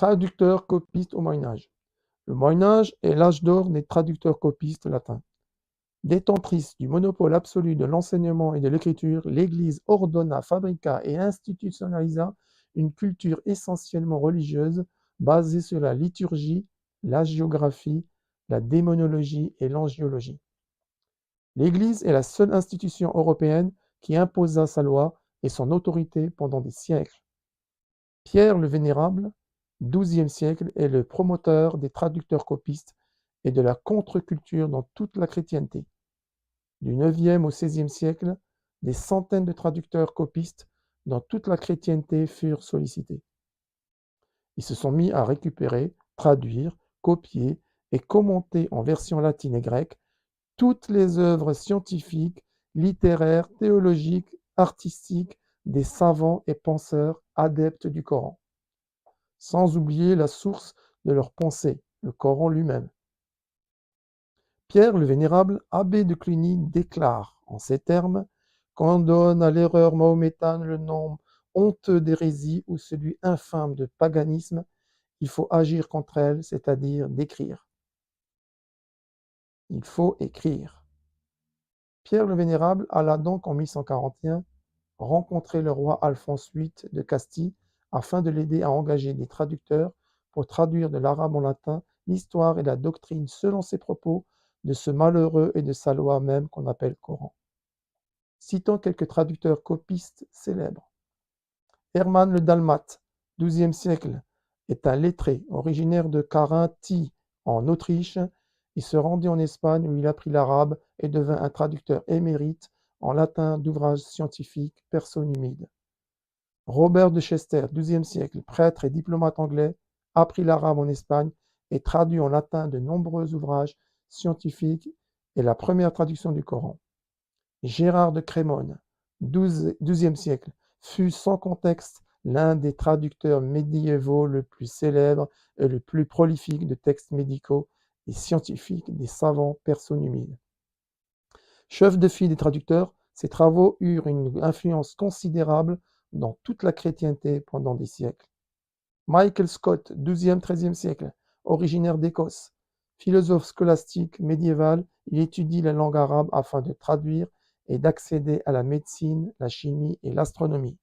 Traducteurs copistes au Moyen Âge. Le Moyen Âge est l'âge d'or des traducteurs copistes latins. Détentrice du monopole absolu de l'enseignement et de l'écriture, l'Église ordonna, fabriqua et institutionnalisa une culture essentiellement religieuse basée sur la liturgie, l'hagiographie, la démonologie et l'angiologie. L'Église est la seule institution européenne qui imposa sa loi et son autorité pendant des siècles. Pierre le Vénérable, XIIe siècle, est le promoteur des traducteurs copistes et de la contre-culture dans toute la chrétienté. Du IXe au XVIe siècle, des centaines de traducteurs copistes dans toute la chrétienté furent sollicités. Ils se sont mis à récupérer, traduire, copier et commenter en version latine et grecque toutes les œuvres scientifiques, littéraires, théologiques, artistiques des savants et penseurs adeptes du Coran, sans oublier la source de leurs pensées, le Coran lui-même. Pierre le Vénérable, abbé de Cluny, déclare en ces termes qu'on donne à l'erreur mahométane le nom honteux d'hérésie ou celui infâme de paganisme, il faut agir contre elle, c'est-à-dire d'écrire. Il faut écrire. Pierre le Vénérable alla donc en 1141 rencontrer le roi Alphonse VIII de Castille afin de l'aider à engager des traducteurs pour traduire de l'arabe en latin l'histoire et la doctrine selon ses propos de ce malheureux et de sa loi même qu'on appelle Coran. Citons quelques traducteurs copistes célèbres. Hermann le Dalmate, XIIe siècle, est un lettré originaire de Carinthie en Autriche. Il se rendit en Espagne où il apprit l'arabe et devint un traducteur émérite en latin d'ouvrages scientifiques perso numides. Robert de Chester, XIIe siècle, prêtre et diplomate anglais, apprit l'arabe en Espagne et traduit en latin de nombreux ouvrages scientifiques et la première traduction du Coran. Gérard de Crémone, XIIe siècle, fut sans contexte l'un des traducteurs médiévaux le plus célèbre et le plus prolifique de textes médicaux et scientifiques des savants perso numides. Chef de file des traducteurs, ses travaux eurent une influence considérable dans toute la chrétienté pendant des siècles. Michael Scott, XIIe-XIIIe siècle, originaire d'Écosse, philosophe scolastique médiéval, il étudie la langue arabe afin de traduire et d'accéder à la médecine, la chimie et l'astronomie.